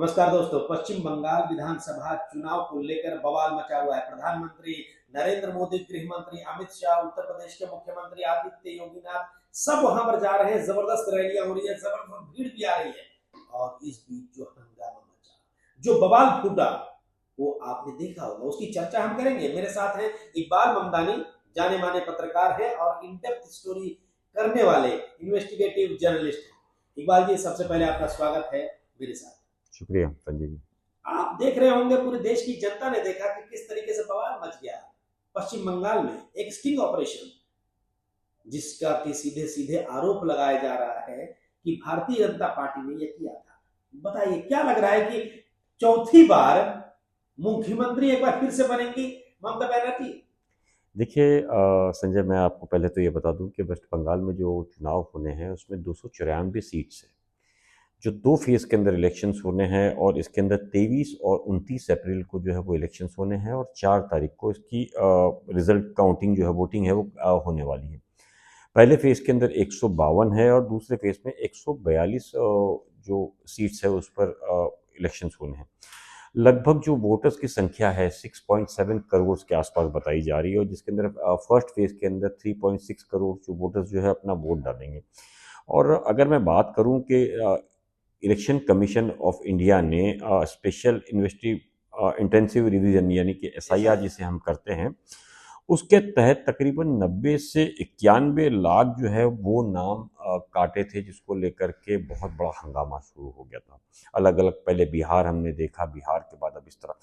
नमस्कार दोस्तों। पश्चिम बंगाल विधानसभा चुनाव को लेकर बवाल मचा हुआ है। प्रधानमंत्री नरेंद्र मोदी, गृह मंत्री अमित शाह, उत्तर प्रदेश के मुख्यमंत्री आदित्य योगीनाथ सब वहां पर जा रहे हैं। जबरदस्त रैलियां हो रही है, जबरदस्त भीड़ भी आ रही है। और इस बीच जो हंगामा मचा, जो बवाल फूटा, वो आपने देखा होगा। उसकी चर्चा हम करेंगे। मेरे साथ हैं इकबाल ममदानी, जाने माने पत्रकार है और इन डेप्थ स्टोरी करने वाले इन्वेस्टिगेटिव जर्नलिस्ट हैं। इकबाल जी, सबसे पहले आपका स्वागत है मेरे साथ। शुक्रिया संजय जी। आप देख रहे होंगे, पूरे देश की जनता ने देखा कि किस तरीके से बवाल मच गया पश्चिम बंगाल में। एक स्टिंग ऑपरेशन जिसका कि सीधे सीधे आरोप लगाया जा रहा है कि भारतीय जनता पार्टी ने यह किया था। बताइए, क्या लग रहा है कि चौथी बार मुख्यमंत्री एक बार फिर से बनेंगी ममता बनर्जी? देखिए संजय, मैं आपको पहले तो ये बता दूं कि वेस्ट बंगाल में जो चुनाव होने हैं उसमें 294 सीट्स हैं, जो 2 फेज़ के अंदर इलेक्शंस होने हैं और इसके अंदर 23 और 29 अप्रैल को जो है वो इलेक्शंस होने हैं और 4 तारीख को इसकी रिजल्ट काउंटिंग जो है, वोटिंग है, वो होने वाली है। पहले फेज़ के अंदर 152 है और दूसरे फेज़ में 142 जो सीट्स है उस पर इलेक्शंस होने हैं। लगभग जो वोटर्स की संख्या है 6.7 करोड़ के आसपास बताई जा रही है और जिसके अंदर फर्स्ट फेज़ के अंदर 3.6 करोड़ जो वोटर्स जो है अपना वोट डालेंगे। और अगर मैं बात करूं कि इलेक्शन कमीशन ऑफ इंडिया ने स्पेशल इंटेंसिव रिवीजन यानी कि एसआईआर जिसे हम करते हैं, उसके तहत तकरीबन 90 से 91 लाख जो है वो नाम काटे थे, जिसको लेकर के बहुत बड़ा हंगामा शुरू हो गया था। अलग अलग पहले बिहार हमने देखा, बिहार के बाद अब इस तरह।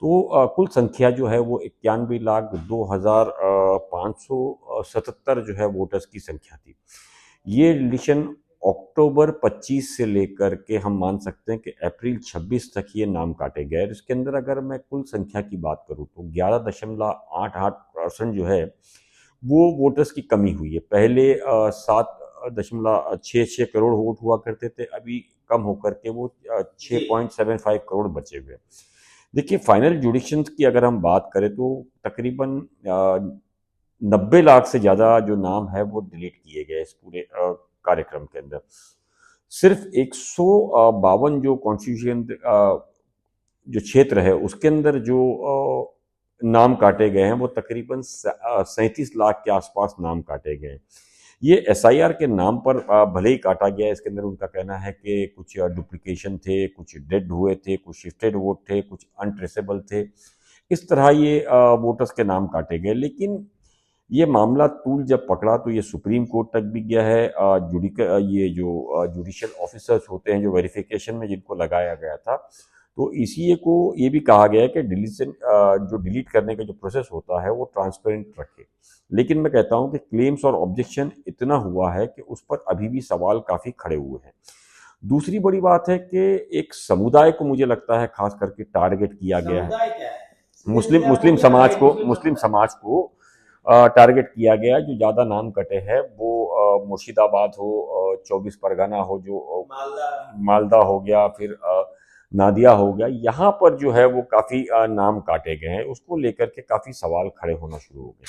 तो कुल संख्या जो है वो 91 लाख 2,577 जो है वोटर्स की संख्या थी। ये रिलेशन अक्टूबर 25 से लेकर के हम मान सकते हैं कि अप्रैल 26 तक ये नाम काटे गए। इसके अंदर अगर मैं कुल संख्या की बात करूं तो 11.88% जो है वो वोटर्स की कमी हुई है। पहले 7.66 करोड़ वोट हुआ करते थे, अभी कम होकर के वो 6.75 करोड़ बचे हुए। देखिए, फाइनल जुडिशंस की अगर हम बात करें तो तकरीबन 90 लाख से ज़्यादा जो नाम है वो डिलीट किए गए इस पूरे कार्यक्रम के अंदर। सिर्फ 152 जो कॉन्स्टिट्यूशन जो क्षेत्र है उसके अंदर जो नाम काटे गए हैं वो तकरीबन 37 लाख के आसपास नाम काटे गए हैं। ये एसआईआर के नाम पर भले ही काटा गया, इसके अंदर उनका कहना है कि कुछ डुप्लीकेशन थे, कुछ डेड हुए थे, कुछ शिफ्टेड वोट थे, कुछ अनट्रेसेबल थे। इस तरह ये वोटर्स के नाम काटे गए। लेकिन ये मामला तूल जब पकड़ा तो ये सुप्रीम कोर्ट तक भी गया है। ये जो जुडिशियल ऑफिसर्स होते हैं जो वेरिफिकेशन में जिनको लगाया गया था, तो ईसीए को ये भी कहा गया है कि डिलीट करने का जो प्रोसेस होता है वो ट्रांसपेरेंट रखे। लेकिन मैं कहता हूं कि क्लेम्स और ऑब्जेक्शन इतना हुआ है कि उस पर अभी भी सवाल काफ़ी खड़े हुए हैं। दूसरी बड़ी बात है कि एक समुदाय को मुझे लगता है खास करके टारगेट किया गया है। समुदाय क्या है? मुस्लिम समाज को टारगेट किया गया। जो ज़्यादा नाम कटे हैं वो मुर्शिदाबाद हो, 24 परगना हो, जो मालदा हो गया, फिर नादिया हो गया, यहाँ पर जो है वो काफ़ी नाम काटे गए हैं। उसको लेकर के काफ़ी सवाल खड़े होना शुरू हो गए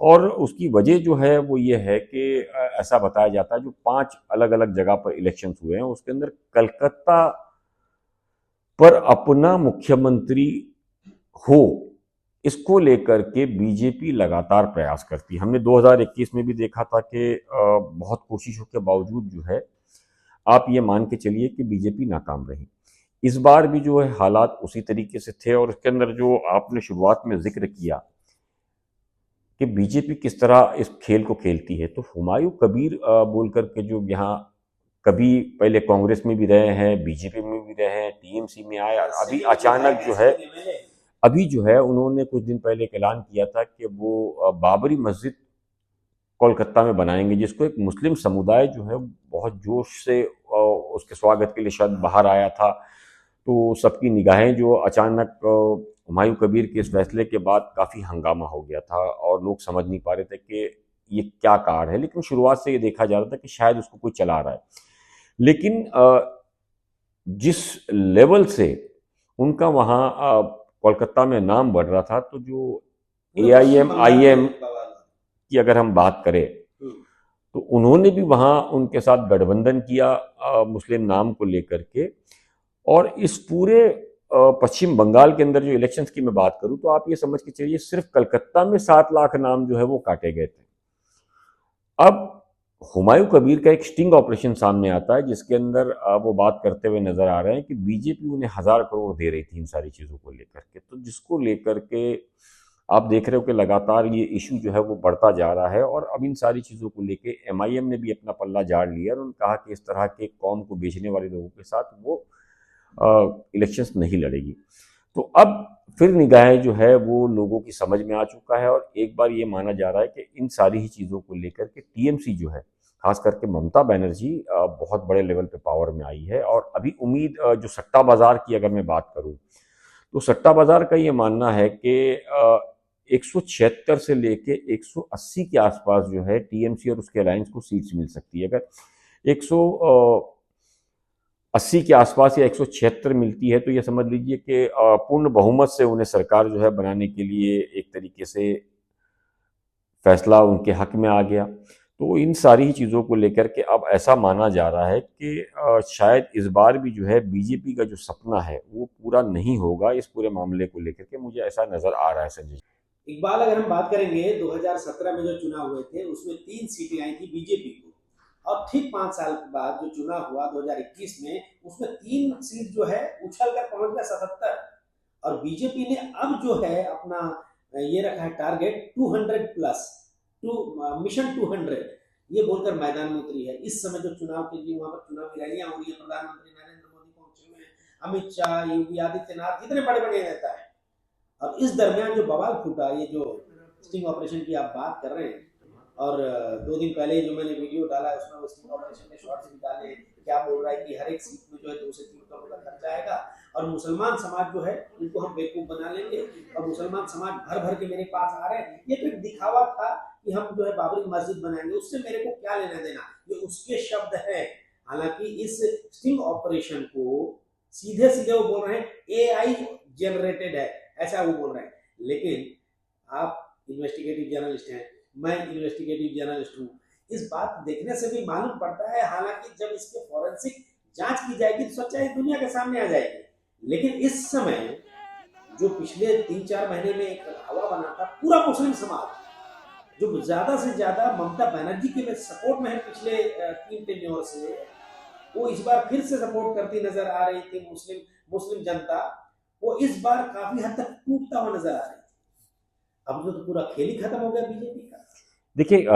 और उसकी वजह जो है वो ये है कि ऐसा बताया जाता है जो 5 अलग अलग जगह पर इलेक्शंस हुए हैं उसके अंदर कलकत्ता पर अपना मुख्यमंत्री हो, इसको लेकर के बीजेपी लगातार प्रयास करती है। हमने 2021 में भी देखा था कि बहुत कोशिशों के बावजूद जो है आप ये मान के चलिए कि बीजेपी नाकाम रही। इस बार भी जो है हालात उसी तरीके से थे और इसके अंदर जो आपने शुरुआत में जिक्र किया कि बीजेपी किस तरह इस खेल को खेलती है, तो हुमायूं कबीर बोल करके जो यहाँ कभी पहले कांग्रेस में भी रहे हैं, बीजेपी में भी रहे हैं, टीएमसी में आए, अभी अचानक जो है उन्होंने कुछ दिन पहले एक ऐलान किया था कि वो बाबरी मस्जिद कोलकाता में बनाएंगे, जिसको एक मुस्लिम समुदाय जो है बहुत जोश से उसके स्वागत के लिए शायद बाहर आया था। तो सबकी निगाहें जो अचानक हुमायूं कबीर के इस फैसले के बाद काफ़ी हंगामा हो गया था और लोग समझ नहीं पा रहे थे कि ये क्या कार है। लेकिन शुरुआत से ये देखा जा रहा था कि शायद उसको कोई चला रहा है। लेकिन जिस लेवल से उनका वहाँ कोलकाता में नाम बढ़ रहा था, तो जो AIM की अगर हम बात करें तो उन्होंने भी वहाँ उनके साथ गठबंधन किया मुस्लिम नाम को लेकर के। और इस पूरे पश्चिम बंगाल के अंदर जो इलेक्शंस की मैं बात करूं तो आप ये समझ के चलिए सिर्फ कलकत्ता में 7 लाख नाम जो है वो काटे गए थे। अब हुमायूं कबीर का एक स्टिंग ऑपरेशन सामने आता है जिसके अंदर वो बात करते हुए नजर आ रहे हैं कि बीजेपी उन्हें 1000 करोड़ दे रही थी इन सारी चीजों को लेकर के, तो जिसको लेकर के आप देख रहे हो कि लगातार ये इशू जो है वो बढ़ता जा रहा है। और अब इन सारी चीज़ों को लेके एमआईएम ने भी अपना पल्ला झाड़ लिया और उन्होंने कहा कि इस तरह के कौम को बेचने वाले लोगों के साथ वो इलेक्शंस नहीं लड़ेगी। तो अब फिर निगाहें जो है वो लोगों की समझ में आ चुका है और एक बार ये माना जा रहा है कि इन सारी ही चीज़ों को लेकर के टीएमसी जो है, खास करके ममता बनर्जी बहुत बड़े लेवल पे पावर में आई है। और अभी उम्मीद जो सट्टा बाजार की अगर मैं बात करूं तो सट्टा बाजार का ये मानना है कि 176 से लेके 180 के आसपास जो है टीएमसी और उसके अलायंस को सीट्स मिल सकती है। अगर 180 के आसपास या 176 मिलती है तो ये समझ लीजिए कि पूर्ण बहुमत से उन्हें सरकार जो है बनाने के लिए एक तरीके से फैसला उनके हक में आ गया। तो इन सारी ही चीज़ों को लेकर के अब ऐसा माना जा रहा है कि शायद इस बार भी जो है बीजेपी का जो सपना है वो पूरा नहीं होगा। इस पूरे मामले को लेकर के मुझे ऐसा नजर आ रहा है संजय। इकबाल, अगर हम बात करेंगे 2017 में जो चुनाव हुए थे उसमें 3 सीटें आई थी बीजेपी को, और ठीक 5 साल के बाद जो चुनाव हुआ 2021 में उसमें 3 सीट जो है उछल कर पहुंच गया 77। और बीजेपी ने अब जो है अपना ये रखा है टारगेट 200 प्लस मिशन 200 ये बोलकर मैदान में उतरी है। इस समय जो चुनाव के लिए वहां पर चुनावी रैलियां हो रही है, प्रधानमंत्री नरेंद्र मोदी पहुंचे हुए हैं, अमित शाह, योगी आदित्यनाथ, जितने बड़े बड़े नेता है। और इस दरमियान जो बवाल फूटा, ये जो स्टिंग ऑपरेशन की आप बात कर रहे हैं, और 2 दिन पहले जो मैंने वीडियो डाला है उसमें स्टिंग ऑपरेशन के शॉर्ट्स भी डाले, क्या बोल रहा है कि हर एक सीट में जो है 2 से 3 करोड़ का खर्चा आएगा और मुसलमान समाज जो है उनको हम बेवकूफ बना लेंगे और मुसलमान समाज भर भर के मेरे पास आ रहे हैं। ये तो एक दिखावा था कि हम जो है बाबरी मस्जिद बनाएंगे, उससे मेरे को क्या लेना देना, ये उसके शब्द हैं। हालांकि इस स्टिंग ऑपरेशन को सीधे सीधे वो बोल रहे हैं एआई जनरेटेड है, ऐसा वो बोल रहे हैं। लेकिन आप इन्वेस्टिगेटिव जर्नलिस्ट हैं, मैं इन्वेस्टिगेटिव जर्नलिस्ट हूँ, इस बात देखने से भी मालूम पड़ता है, हालांकि जब इसके फॉरेंसिक जांच की जाएगी तो सच्चाई दुनिया के सामने आ जाएगी। लेकिन इस समय जो पिछले 3-4 महीने में एक हवा बना था, पूरा मुस्लिम समाज जो ज्यादा से ज्यादा ममता बनर्जी के सपोर्ट में है पिछले 3 टेन्योर से, वो इस बार फिर से सपोर्ट करती नजर आ रही थी। मुस्लिम जनता वो इस बार काफी हद तक टूटता हुआ नजर आ रही थी। अब तो पूरा खेल ही खत्म हो गया बीजेपी का। देखिए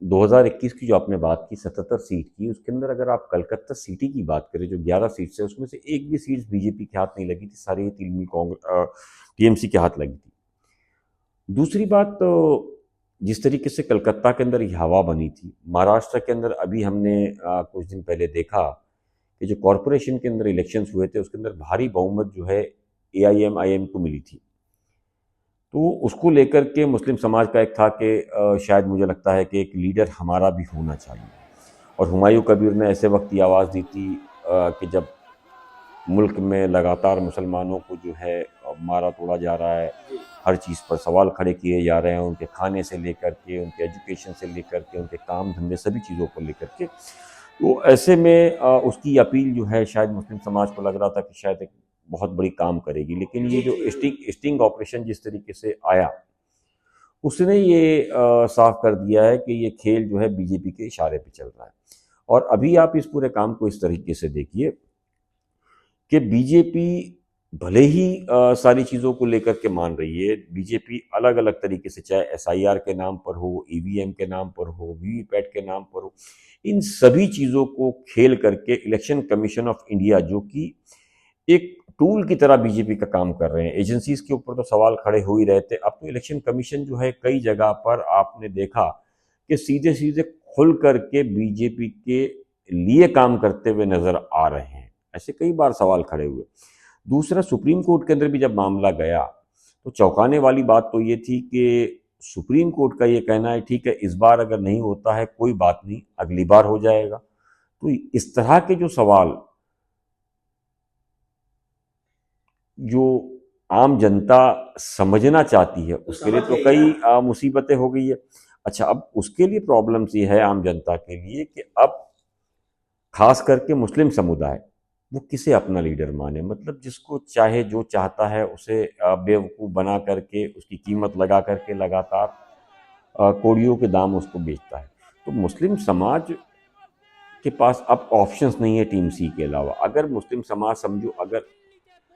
2021 की जो आपने बात की 77 सीट की, उसके अंदर अगर आप कलकत्ता सिटी की बात करें जो 11 सीट है उसमें से एक भी सीट बीजेपी के हाथ नहीं लगी थी, सारी तिलमी टीएमसी के हाथ लगी थी। दूसरी बात तो जिस तरीके से कलकत्ता के अंदर ये हवा बनी थी, महाराष्ट्र के अंदर अभी हमने कुछ दिन पहले देखा कि जो कॉरपोरेशन के अंदर इलेक्शंस हुए थे उसके अंदर भारी बहुमत जो है एआईएमआईएम को मिली थी। तो उसको लेकर के मुस्लिम समाज का एक था कि शायद मुझे लगता है कि एक लीडर हमारा भी होना चाहिए। और हुमायूं कबीर ने ऐसे वक्त की आवाज़ दी थी कि जब मुल्क में लगातार मुसलमानों को जो है मारा तोड़ा जा रहा है, हर चीज़ पर सवाल खड़े किए जा रहे हैं, उनके खाने से लेकर के, उनके एजुकेशन से लेकर के, उनके काम धंधे, सभी चीज़ों को लेकर के। तो ऐसे में उसकी अपील जो है शायद मुस्लिम समाज को लग रहा था कि शायद एक बहुत बड़ी काम करेगी। लेकिन ये जो स्टिंग ऑपरेशन जिस तरीके से आया उसने ये साफ कर दिया है कि ये खेल जो है बीजेपी के इशारे पे चल रहा है। और अभी आप इस पूरे काम को इस तरीके से देखिए कि बीजेपी भले ही सारी चीज़ों को लेकर के मान रही है, बीजेपी अलग अलग तरीके से, चाहे एसआईआर के नाम पर हो, ईवीएम के नाम पर हो, वीवीपैट के नाम पर हो, इन सभी चीज़ों को खेल करके इलेक्शन कमीशन ऑफ इंडिया जो कि एक टूल की तरह बीजेपी का काम कर रहे हैं। एजेंसीज के ऊपर तो सवाल खड़े हो ही रहे थे, अब तो इलेक्शन कमीशन जो है कई जगह पर आपने देखा कि सीधे सीधे खुल करके बीजेपी के लिए काम करते हुए नजर आ रहे हैं। ऐसे कई बार सवाल खड़े हुए। दूसरा, सुप्रीम कोर्ट के अंदर भी जब मामला गया तो चौंकाने वाली बात तो ये थी कि सुप्रीम कोर्ट का ये कहना है ठीक है इस बार अगर नहीं होता है कोई बात नहीं, अगली बार हो जाएगा। तो इस तरह के जो सवाल जो आम जनता समझना चाहती है उसके लिए तो कई मुसीबतें हो गई है। अच्छा, अब उसके लिए प्रॉब्लम्स ये है आम जनता के लिए कि अब खास करके मुस्लिम समुदाय वो किसे अपना लीडर माने। मतलब जिसको चाहे जो चाहता है उसे बेवकूफ़ बना करके उसकी कीमत लगा करके लगातार कौड़ियों के दाम उसको बेचता है। तो मुस्लिम समाज के पास अब ऑप्शंस नहीं है टीम सी के अलावा। अगर मुस्लिम समाज समझो, अगर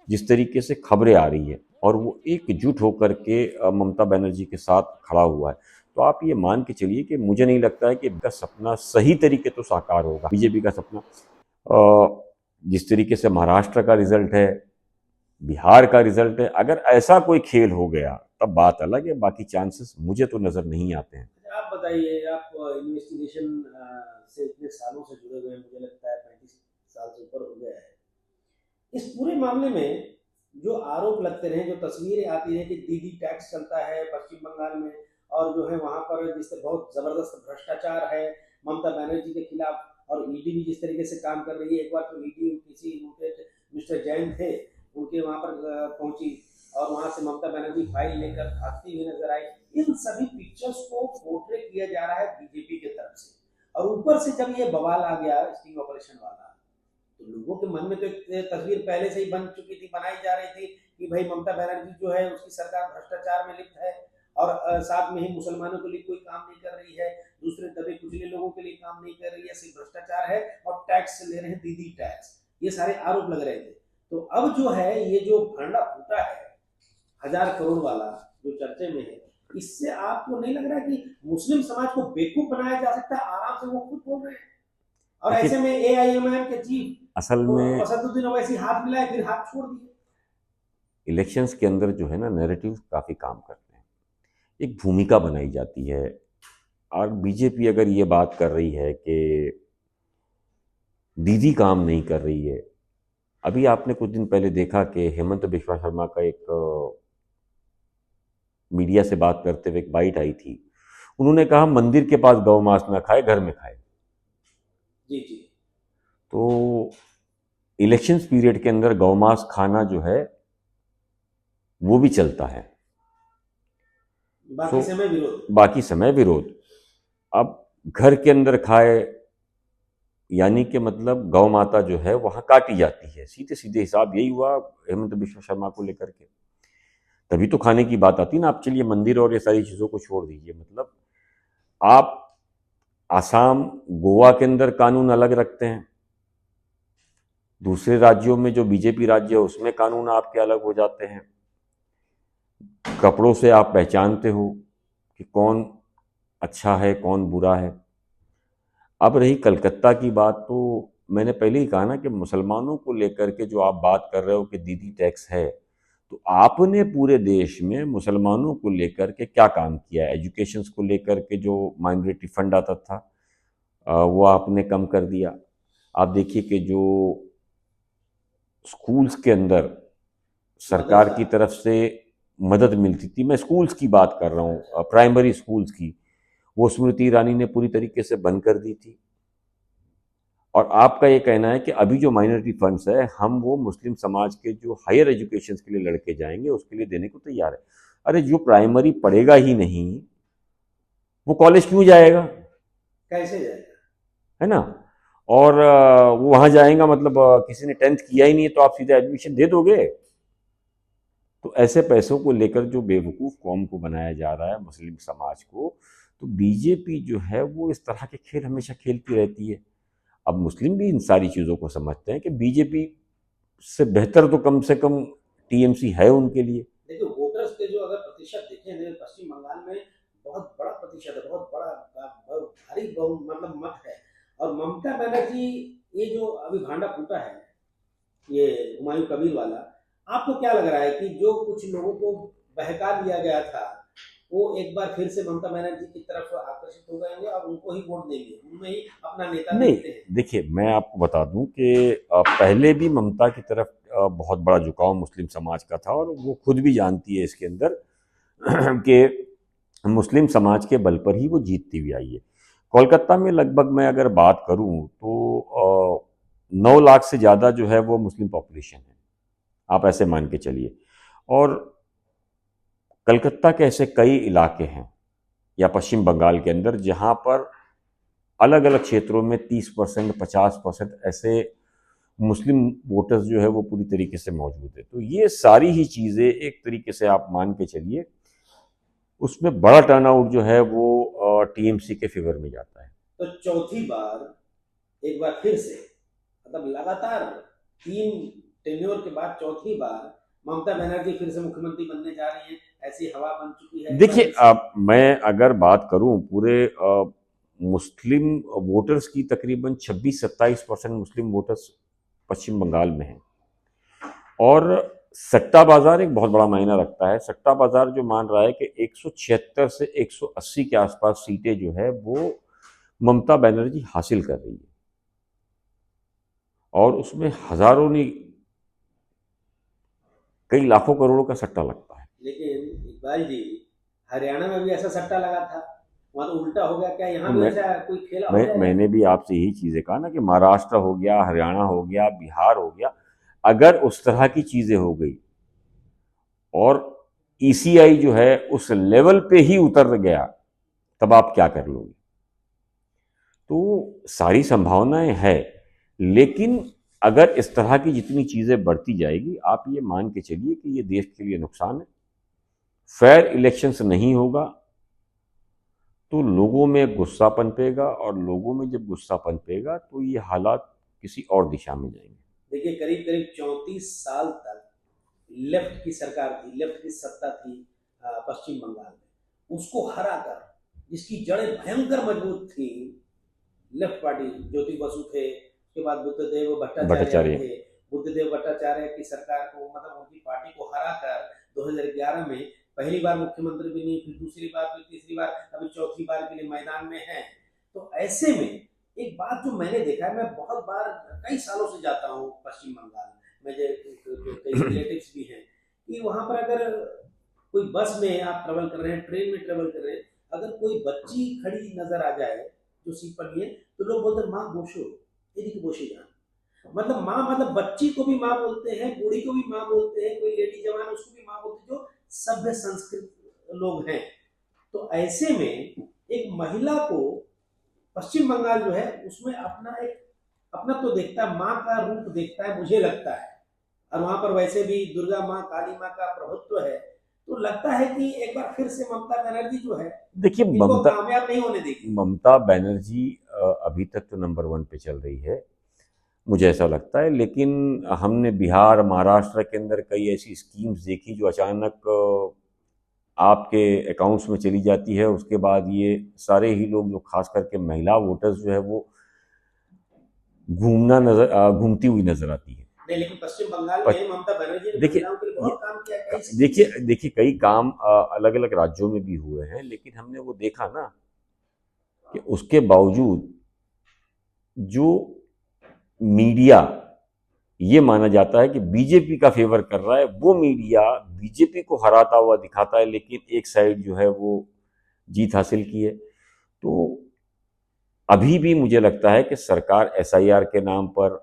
जिस तरीके से खबरें आ रही है और वो एकजुट होकर के ममता बनर्जी के साथ खड़ा हुआ है, तो आप ये मान के चलिए कि मुझे नहीं लगता है कि इनका सपना सही तरीके तो साकार होगा। बीजेपी का सपना जिस तरीके से महाराष्ट्र का रिजल्ट है, बिहार का रिजल्ट है, अगर ऐसा कोई खेल हो गया तब बात अलग है, बाकी चांसेस मुझे तो नजर नहीं आते हैं। आप बताइए, आप इन्वेस्टिगेशन से इतने सालों से जुड़े हुए हैं, मुझे लगता है 35 साल से ऊपर हो गया है। इस पूरे मामले में जो आरोप लगते रहे, जो तस्वीरें आती हैं कि दीदी टैक्स चलता है पश्चिम बंगाल में, और जो है वहां पर जिससे बहुत जबरदस्त भ्रष्टाचार है ममता बनर्जी के खिलाफ, और ईडी भी जिस तरीके से काम कर रही है। एक बार तो ईडी किसी उनके मिस्टर जैन थे, उनके वहां पर पहुंची और वहां से ममता बनर्जी फाइल लेकर भागती हुई नजर आई। इन सभी पिक्चर्स को पोर्ट्रे किया जा रहा है बीजेपी के तरफ से, और ऊपर से जब ये बवाल आ गया स्टिंग ऑपरेशन वाला, तो लोगों के मन में तो एक तस्वीर पहले से ही बन चुकी थी, बनाई जा रही थी कि भाई ममता बनर्जी जो है उसकी सरकार भ्रष्टाचार में लिप्त है, और साथ में ही मुसलमानों के लिए कोई काम नहीं कर रही है, दूसरे दबे कुचले लोगों के लिए काम नहीं कर रही है, सिर्फ भ्रष्टाचार है और टैक्स ले रहे हैं, दीदी टैक्स, ये सारे आरोप लग रहे थे। तो अब जो है ये जो भांडा फूटा है 1000 करोड़ वाला जो चर्चे में है, इससे आपको नहीं लग रहा कि मुस्लिम समाज को बेवकूफ बनाया जा सकता है? आराम से वो खुद बोल रहे हैं, और ऐसे में एआईएमआईएम के चीफ असल में असदुद्दीन ओवैसी हाथ मिलाए फिर हाथ छोड़ दिए। इलेक्शंस के अंदर जो है ना, नैरेटिव काफ़ी काम करते हैं, एक भूमिका बनाई जाती है। और बीजेपी अगर ये बात कर रही है कि दीदी काम नहीं कर रही है, अभी आपने कुछ दिन पहले देखा कि हेमंत बिश्वा शर्मा का एक मीडिया से बात करते हुए एक बाइट आई थी, उन्होंने कहा मंदिर के पास गौ मांस ना खाए, घर में खाए। जी जी। तो इलेक्शंस पीरियड के अंदर गौ मांस खाना जो है वो भी चलता है, बाकी समय विरोध। बाकी समय विरोध। अब घर के अंदर खाए यानी कि मतलब गौ माता जो है वहां काटी जाती है, सीधे सीधे हिसाब यही हुआ हेमंत बिश्वा शर्मा को लेकर के। तभी तो खाने की बात आती ना। आप चलिए मंदिर और ये सारी चीजों को छोड़ दीजिए, मतलब आप आसाम गोवा के अंदर कानून अलग रखते हैं, दूसरे राज्यों में जो बीजेपी राज्य है उसमें कानून आपके अलग हो जाते हैं। कपड़ों से आप पहचानते हो कि कौन अच्छा है कौन बुरा है। अब रही कलकत्ता की बात, तो मैंने पहले ही कहा ना कि मुसलमानों को लेकर के जो आप बात कर रहे हो कि दीदी टैक्स है, तो आपने पूरे देश में मुसलमानों को लेकर के क्या काम किया? एजुकेशन को लेकर के जो माइनॉरिटी फंड आता था वो आपने कम कर दिया। आप देखिए कि जो स्कूल्स के अंदर सरकार की तरफ से मदद मिलती थी, मैं स्कूल्स की बात कर रहा हूँ, प्राइमरी स्कूल्स की, वो स्मृति ईरानी ने पूरी तरीके से बंद कर दी थी। और आपका ये कहना है कि अभी जो माइनॉरिटी फंड्स है हम वो मुस्लिम समाज के जो हायर एजुकेशन के लिए लड़के जाएंगे उसके लिए देने को तैयार है। अरे जो प्राइमरी पढ़ेगा ही नहीं वो कॉलेज क्यों जाएगा? कैसे जाएगा? है ना। और वो वहां जाएगा, मतलब किसी ने 10th किया ही नहीं है तो आप सीधे एडमिशन दे दोगे? तो ऐसे पैसों को लेकर जो बेवकूफ़ कौम को बनाया जा रहा है, मुस्लिम समाज को, तो बीजेपी जो है वो इस तरह के खेल हमेशा खेलती रहती है। अब मुस्लिम भी इन सारी चीज़ों को समझते हैं कि बीजेपी से बेहतर तो कम से कम टीएमसी है उनके लिए। देखिए वोटर्स के जो अगर प्रतिशत देखें पश्चिम बंगाल में बहुत बड़ा प्रतिशत है, बहुत बड़ा भारी मतलब मत है, और ममता बनर्जी ये जो अभी भांडा फूटा है ये हुमायूं कबीर वाला, आपको क्या लग रहा है कि जो कुछ लोगों को बहका दिया गया था वो एक बार फिर से ममता बनर्जी की तरफ आकर्षित हो गए और उनको ही वोट देंगे, उनमें ही अपना नेता नहीं, देखते हैं? देखिए मैं आपको बता दूं कि पहले भी ममता की तरफ बहुत बड़ा झुकाव मुस्लिम समाज का था, और वो खुद भी जानती है इसके अंदर कि मुस्लिम समाज के बल पर ही वो जीतती हुई आई है। कोलकाता में लगभग मैं अगर बात करूं तो 9 लाख से ज़्यादा जो है वो मुस्लिम पॉपुलेशन है, आप ऐसे मान के चलिए। और कलकत्ता के ऐसे कई इलाके हैं या पश्चिम बंगाल के अंदर जहां पर अलग अलग क्षेत्रों में 30%, 50% ऐसे मुस्लिम वोटर्स जो है वो पूरी तरीके से मौजूद है। तो ये सारी ही चीज़ें एक तरीके से आप मान के चलिए, उसमें बड़ा टर्नआउट जो है वो टीएमसी के फेवर में जाता है। तो चौथी बार एक बार फिर से, मतलब लगातार 3 टेन्योर के बाद चौथी बार ममता बनर्जी फिर से मुख्यमंत्री बनने जा रही हैं, ऐसी हवा बन चुकी है। देखिए, अब मैं अगर बात करूं पूरे मुस्लिम वोटर्स की, तकरीबन 26-27% मुस्लिम वोटर्स पश्चिम बंगाल में हैं, और सट्टा बाजार एक बहुत बड़ा मायना रखता है। सट्टा बाजार जो मान रहा है कि 176 से 180 के आसपास सीटें जो है वो ममता बनर्जी हासिल कर रही है, और उसमें हजारों नहीं, कई लाखों करोड़ों का सट्टा लगता है। लेकिन इकबाल जी, हरियाणा में भी ऐसा सट्टा लगा था, वहां तो उल्टा हो गया। क्या यहाँ भी ऐसा कोई खेला हो जाएगा? मैंने भी आपसे यही चीजें कहा ना कि महाराष्ट्र हो गया, हरियाणा हो गया, बिहार हो गया, अगर उस तरह की चीजें हो गई और ईसीआई जो है उस लेवल पे ही उतर गया, तब आप क्या कर लोगे? तो सारी संभावनाएं है, लेकिन अगर इस तरह की जितनी चीजें बढ़ती जाएगी, आप ये मान के चलिए कि ये देश के लिए नुकसान है। फेयर इलेक्शंस नहीं होगा तो लोगों में गुस्सा पनपेगा, और लोगों में जब गुस्सा पनपेगा तो ये हालात किसी और दिशा में जाएंगे। देखिए, करीब करीब 34 साल तक लेफ्ट की सरकार थी, लेफ्ट की सत्ता थी पश्चिम बंगाल में। उसको हराकर, जिसकी जड़ें भयंकर मजबूत थी, लेफ्ट पार्टी, ज्योति बसु थे, उसके बाद बुद्धदेव भट्टाचार्य थे। बुद्धदेव भट्टाचार्य की सरकार को, मतलब उनकी पार्टी को हराकर 2011 में पहली बार मुख्यमंत्री भी नहीं, फिर दूसरी बार, फिर तीसरी बार, अभी चौथी बार के लिए मैदान में है। तो ऐसे में एक बात जो मैंने देखा है, मैं बहुत बार कई सालों से जाता हूँ पश्चिम बंगाल, मुझे कई रिलेटिव्स भी हैं, कि वहां पर अगर कोई बस में आप ट्रेवल कर रहे हैं, ट्रेन में ट्रेवल कर रहे हैं, अगर कोई बच्ची खड़ी नजर आ जाए जो सीट पर नहीं है, तो लोग बोलते हैं माँ बोशो, ये बोशे जान, मतलब माँ, मतलब बच्ची को भी माँ बोलते हैं, बूढ़ी को भी माँ बोलते हैं, कोई लेडी जवान उसको भी माँ बोलते हैं, जो सभ्य संस्कृत लोग हैं। तो ऐसे में एक महिला को पश्चिम बंगाल जो है उसमें अपना एक अपना तो देखता है, माँ का रूप देखता है, मुझे लगता है। और वहां पर वैसे भी दुर्गा माँ, काली माँ का प्रभुत्व है, तो लगता है कि एक बार फिर से ममता बनर्जी जो है, देखिए, कामयाब नहीं होने देगी। ममता बनर्जी अभी तक तो नंबर 1 पे चल रही है, मुझे ऐसा लगता है। लेकिन हमने बिहार, महाराष्ट्र के अंदर कई ऐसी स्कीम्स देखी जो अचानक आपके अकाउंट्स में चली जाती है, उसके बाद ये सारे ही लोग, जो खास करके महिला वोटर्स जो है वो घूमती हुई नजर आती है। नहीं, लेकिन पश्चिम बंगाल में ममता बनर्जी ने महिलाओं के लिए बहुत काम किया है। देखिए कई काम अलग अलग राज्यों में भी हुए हैं, लेकिन हमने वो देखा ना कि उसके बावजूद जो मीडिया ये माना जाता है कि बीजेपी का फेवर कर रहा है, वो मीडिया बीजेपी को हराता हुआ दिखाता है, लेकिन एक साइड जो है वो जीत हासिल की है। तो अभी भी मुझे लगता है कि सरकार एसआईआर के नाम पर,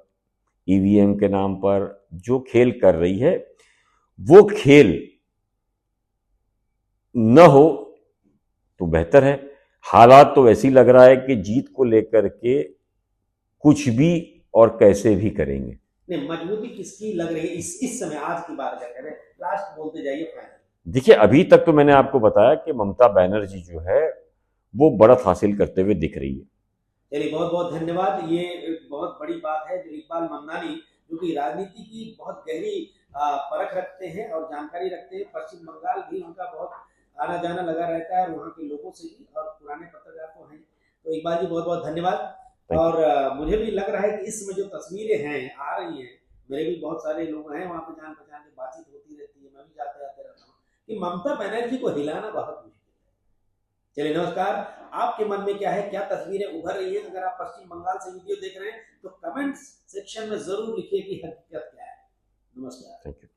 ईवीएम के नाम पर जो खेल कर रही है, वो खेल न हो तो बेहतर है। हालात तो वैसे ही लग रहा है कि जीत को लेकर के कुछ भी और कैसे भी करेंगे। नहीं, मजबूती किसकी लग रही है इस समय, आज की बात करें, लास्ट बोलते जाइए फाइनल। देखिए, अभी तक तो मैंने आपको बताया कि ममता बनर्जी जो है वो बढ़त हासिल करते हुए दिख रही है। चलिए, बहुत बहुत धन्यवाद। ये एक बहुत बड़ी बात है जो इकबाल ममनानी, जो कि राजनीति की बहुत गहरी परख रखते हैं और जानकारी रखते हैं। पश्चिम बंगाल भी उनका बहुत आना जाना लगा रहता है, वहाँ के लोगों से भी, और पुराने पत्रकार तो हैं। तो इकबाल जी, बहुत बहुत धन्यवाद। और मुझे भी लग रहा है कि इस समय जो तस्वीरें हैं आ रही हैं, मेरे भी बहुत सारे लोग हैं वहाँ पे, जान पहचान की बातचीत होती रहती है, मैं भी जाते आते रहता हूँ, कि ममता बनर्जी को हिलाना बहुत मुश्किल है। चलिए, नमस्कार। आपके मन में क्या है, क्या तस्वीरें उभर रही है? अगर आप पश्चिम बंगाल से वीडियो देख रहे हैं तो कमेंट सेक्शन में जरूर लिखिए कि हकीकत क्या है। नमस्कार। Thank you.